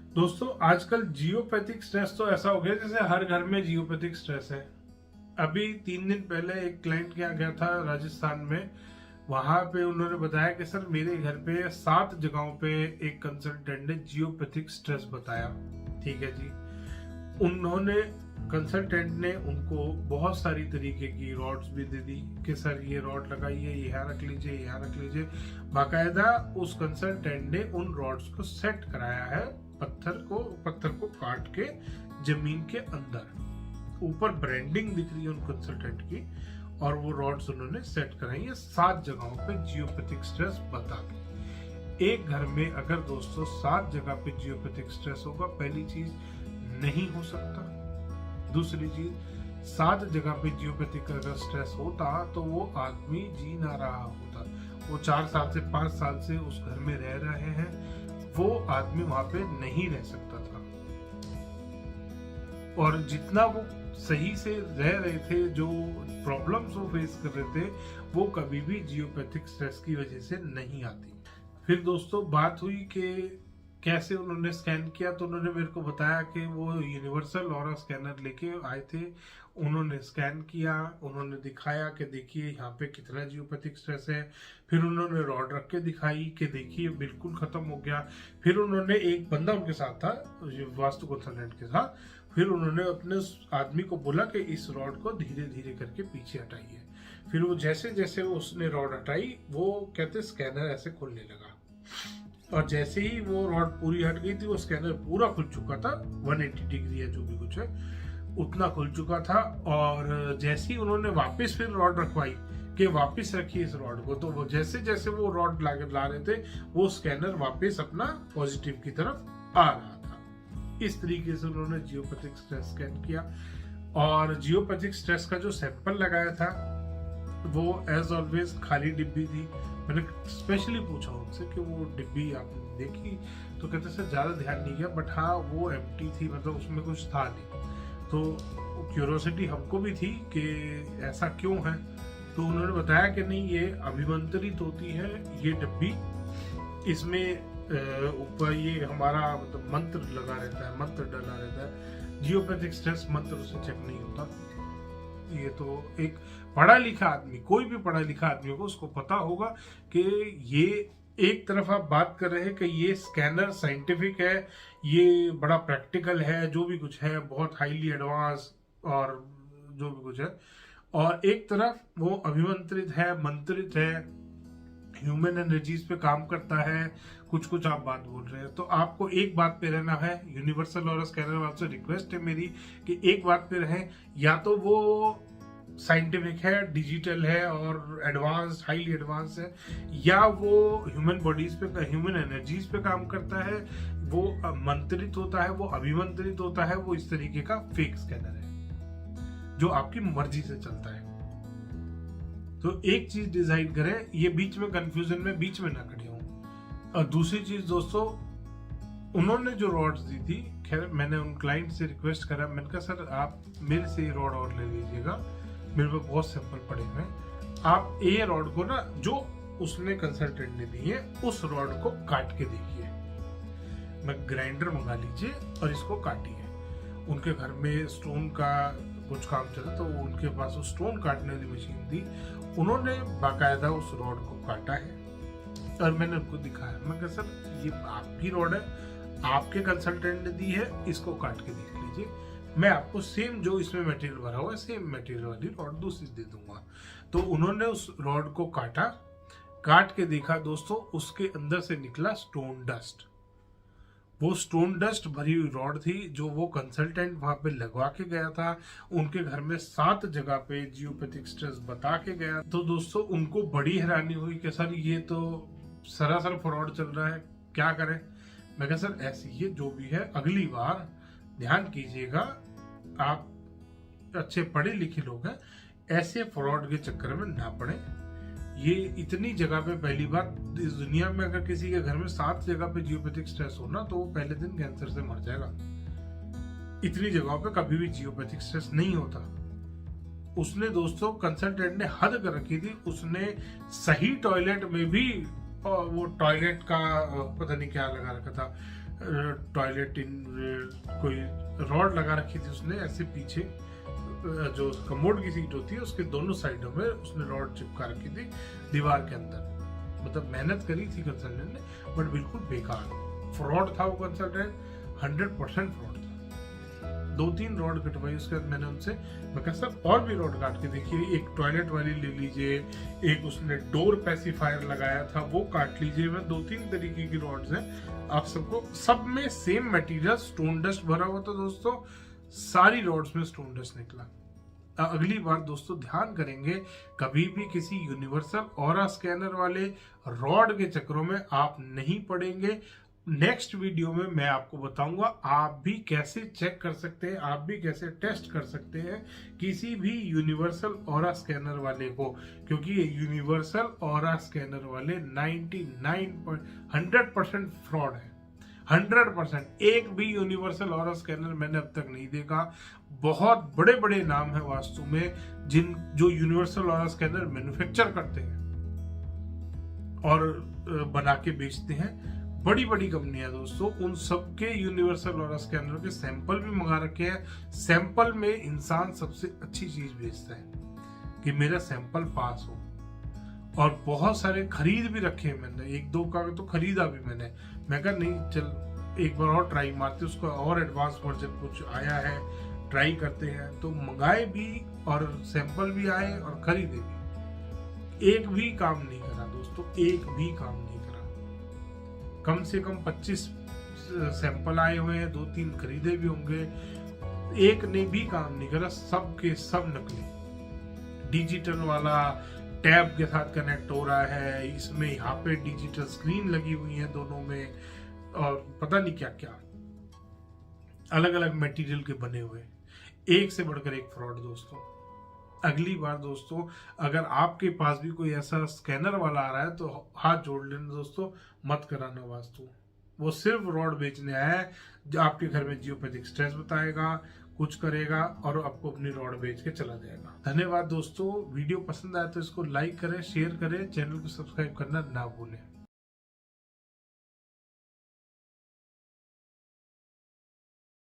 दोस्तों आजकल geopathic stress तो ऐसा हो गया जैसे हर घर में जियोपैथिक स्ट्रेस है। अभी 3 दिन पहले एक क्लाइंट के यहाँ गया था राजस्थान में। वहां पे उन्होंने बताया कि सर मेरे घर पे 7 जगहों पे एक कंसल्टेंट ने जियोपैथिक स्ट्रेस बताया। ठीक है जी। उन्होंने कंसल्टेंट ने उनको बहुत सारी तरीके की रॉड्स भी दे दी कि सर ये रॉड लगाइए, यहाँ रख लीजिए, यहाँ रख लीजिए। बाकायदा उस कंसल्टेंट ने उन रॉड्स को सेट कराया है पत्थर को काट के जमीन के अंदर। ऊपर ब्रांडिंग दिख रही है उन कंसल्टेंट की और वो रॉड्स उन्होंने सेट कराई है 7 जगहों पे जियोपैथिक स्ट्रेस बता के। एक घर में अगर दोस्तों 7 जगह पे जियोपैथिक स्ट्रेस होगा, पहली चीज नहीं हो सकता। दूसरी चीज 7 जगह पे जियोपैथिक अगर स्ट्रेस होता तो वो आदमी जी ना रहा होता। वो 4 साल से 5 साल से उस घर में रह रहे हैं, वो आदमी वहां पे नहीं रह सकता था। और जितना वो सही से रह रहे थे, जो प्रॉब्लम्स वो फेस कर रहे थे, वो कभी भी जियोपैथिक स्ट्रेस की वजह से नहीं आती। फिर दोस्तों बात हुई कि कैसे उन्होंने स्कैन किया, तो उन्होंने मेरे को बताया कि वो यूनिवर्सल ऑरा स्कैनर लेके आए थे। उन्होंने स्कैन किया, उन्होंने दिखाया कि देखिए यहाँ पे कितना जियोपैथिक स्ट्रेस है। फिर उन्होंने रॉड रख के दिखाई कि देखिए बिल्कुल खत्म हो गया। फिर उन्होंने, एक बंदा उनके साथ था वास्तु कंसल्टेंट के साथ, फिर उन्होंने अपने उस आदमी को बोला कि इस रॉड को धीरे धीरे करके पीछे हटाइए। फिर वो जैसे जैसे उसने रॉड हटाई, वो कहते स्कैनर ऐसे खुलने लगा। और जैसे ही वो रॉड पूरी हट गई थी, वो स्कैनर पूरा खुल चुका था। 180 डिग्री है जो भी कुछ है उतना खुल चुका था। और जैसे ही उन्होंने वापस फिर रॉड रखवाई कि वापस रखिए इस रॉड को, तो वो जैसे जैसे वो रॉड ला रहे थे, वो स्कैनर वापस अपना पॉजिटिव की तरफ आ रहा था। इस तरीके से उन्होंने जियोपैथिक स्ट्रेस स्कैन किया। और जियोपैथिक स्ट्रेस का जो सैंपल लगाया था वो एज ऑलवेज खाली डिब्बी थी। मैंने स्पेशली पूछा उनसे कि वो डिब्बी आपने देखी, तो कहते सर ज्यादा ध्यान नहीं गया, बट हाँ वो एम्प्टी थी, मतलब उसमें कुछ था नहीं। तो क्यूरोसिटी हमको भी थी कि ऐसा क्यों है। तो उन्होंने बताया कि नहीं, ये अभिमंत्रित होती है ये डिब्बी, इसमें ऊपर ये हमारा मतलब मंत्र लगा रहता है, मंत्र डला रहता है। जियोपैथिक स्ट्रेस मंत्र से चेक नहीं होता। ये तो एक पढ़ा लिखा आदमी, कोई भी पढ़ा लिखा आदमी होगा, उसको पता होगा कि ये एक तरफ आप बात कर रहे हैं कि ये स्कैनर साइंटिफिक है, ये बड़ा प्रैक्टिकल है, जो भी कुछ है बहुत हाईली एडवांस और जो भी कुछ है। और एक तरफ वो अभिमंत्रित है, मंत्रित है, ह्यूमन एनर्जीज पे काम करता है। कुछ कुछ आप बात बोल रहे हैं, तो आपको एक बात पे रहना है। यूनिवर्सल ऑरा स्कैनर वालों से रिक्वेस्ट है मेरी कि एक बात पे रहे, या तो वो साइंटिफिक है, डिजिटल है और एडवांस, हाईली एडवांस है, या वो ह्यूमन बॉडीज पे, ह्यूमन एनर्जीज पे काम करता है, वो मंत्रित होता है, वो अभिमंत्रित होता है, वो इस तरीके का फेक स्कैनर है जो आपकी मर्जी से चलता है। तो एक चीज डिसाइड करें, ये बीच में कंफ्यूजन में बीच में ना खड़े हों। और दूसरी चीज दोस्तों, उन्होंने जो रॉड्स दी थी, खैर मैंने उन क्लाइंट से रिक्वेस्ट करा, मैंने कहा सर आप मेरे से ये रॉड और ले लीजिएगा, मेरे पे बहुत सैंपल पड़े हुए हैं। आप ये रॉड को ना, जो उसने कंसल्टेंट ने दी है, उस रॉड को काट के देखिए। मैं ग्राइंडर मंगा लीजिए और इसको काटिए। उनके घर में स्टोन का कुछ काम चला, तो उनके पास वो स्टोन काटने वाली मशीन थी। उन्होंने बाकायदा उस रॉड को काटा है और मैंने उनको दिखाया। मैं कहा सर ये आपकी रॉड है, आपके कंसल्टेंट ने दी है, इसको काट के देख लीजिए। मैं आपको सेम जो इसमें मटेरियल भरा हुआ है, सेम मटेरियल वाली रॉड दूसरी दे दूंगा। तो उन्होंने उस रॉड को काटा, काट के देखा दोस्तों, उसके अंदर से निकला स्टोन डस्ट। वो स्टोन डस्ट भरी हुई रॉड थी जो वो कंसल्टेंट वहां पे लगवा के गया था। उनके घर में 7 जगह पे जियोपैथिक स्ट्रेस बता के गया। तो दोस्तों उनको बड़ी हैरानी हुई कि सर ये तो सरासर फ्रॉड चल रहा है, क्या करें। मैं कहा सर ऐसी ही जो भी है, अगली बार ध्यान कीजिएगा, आप अच्छे पढ़े लिखे लोग हैं, ऐसे फ्रॉड के चक्कर में ना पड़े। ये इतनी जगह पे, पहली बार इस दुनिया में अगर किसी के घर में 7 जगह पे जियोपैथिक स्ट्रेस होना, तो वो पहले दिन कैंसर से मर जाएगा। इतनी जगहों पे कभी भी जियोपैथिक स्ट्रेस नहीं होता। उसने दोस्तों, कंसल्टेंट ने हद कर रखी थी, उसने सही टॉयलेट में भी वो टॉयलेट का पता नहीं क्या लगा रखा था, टॉयलेट इन कोई रॉड लगा रखी थी उसने ऐसे पीछे, जो कमोड की सीट होती है उसके दोनों साइडों में उसने रॉड चिपका रखी थी दीवार के अंदर। मतलब मेहनत करी थी कंसल्टेंट ने, बट बिल्कुल बेकार फ्रॉड था वो कंसल्टेंट, 100% फ्रॉड था। 2-3 रॉड कटवाई उसके बाद मैंने उनसे, मैं कहा सर और भी रॉड काट के देखिए, एक टॉयलेट वाली ले लीजिए, एक उसने डोर पैसिफायर लगाया था वो काट लीजिए। मैं 2-3 तरीके की रॉड्स हैं आप सबको, सब में सेम मटेरियल स्टोन डस्ट भरा हुआ था दोस्तों, सारी रॉड्स में स्टोन डस्ट निकला। अगली बार दोस्तों ध्यान करेंगे, कभी भी किसी यूनिवर्सल ऑरा स्कैनर वाले रॉड के चक्रों में आप नहीं पड़ेंगे। नेक्स्ट वीडियो में मैं आपको बताऊंगा आप भी कैसे चेक कर सकते हैं, आप भी कैसे टेस्ट कर सकते हैं किसी भी यूनिवर्सल ऑरा स्कैनर वाले को, क्योंकि ये यूनिवर्सल ऑरा स्कैनर वाले 100% फ्रॉड है। 100% एक भी यूनिवर्सल ऑरा स्कैनर मैंने अब तक नहीं देखा। बहुत बड़े बड़े नाम है वास्तु में जो यूनिवर्सल ऑरा स्कैनर मैन्युफैक्चर करते हैं और बना के बेचते हैं, बड़ी बड़ी कंपनियां दोस्तों, उन सबके यूनिवर्सल ऑरा स्कैनर के सैंपल भी मंगा रखे हैं। सैंपल में इंसान सबसे अच्छी चीज भेजता है कि मेरा सैंपल पास हो, और बहुत सारे खरीद भी रखे हैं मैंने, 1-2 का तो खरीदा भी मैंने। मैं कहा नहीं चल एक बार और ट्राई मारते, उसका और एडवांस वर्जन कुछ आया है, ट्राई करते हैं। तो मंगाए भी और सैंपल भी आए और खरीदे भी, एक भी काम नहीं करा दोस्तों, एक भी काम नहीं करा। कम से कम 25 सैंपल आए हुए हैं, 2-3 खरीदे भी होंगे, एक ने भी काम नहीं करा, सब के सब नकली। डिजिटल वाला टैब के साथ कनेक्ट हो रहा है, इसमें यहाँ पे डिजिटल स्क्रीन लगी हुई है दोनों में, और पता नहीं क्या क्या अलग अलग मटेरियल के बने हुए, एक से बढ़कर एक फ्रॉड दोस्तों। अगली बार दोस्तों अगर आपके पास भी कोई ऐसा स्कैनर वाला आ रहा है तो हाथ जोड़ लेना दोस्तों, मत कराना वास्तु। वो सिर्फ रॉड बेचने आया है, जो आपके घर में जियोपैथिक स्ट्रेस बताएगा, कुछ करेगा और आपको अपनी रॉड बेच के चला जाएगा। धन्यवाद दोस्तों, वीडियो पसंद आया तो इसको लाइक करें, शेयर करें, चैनल को सब्सक्राइब करना ना भूलें।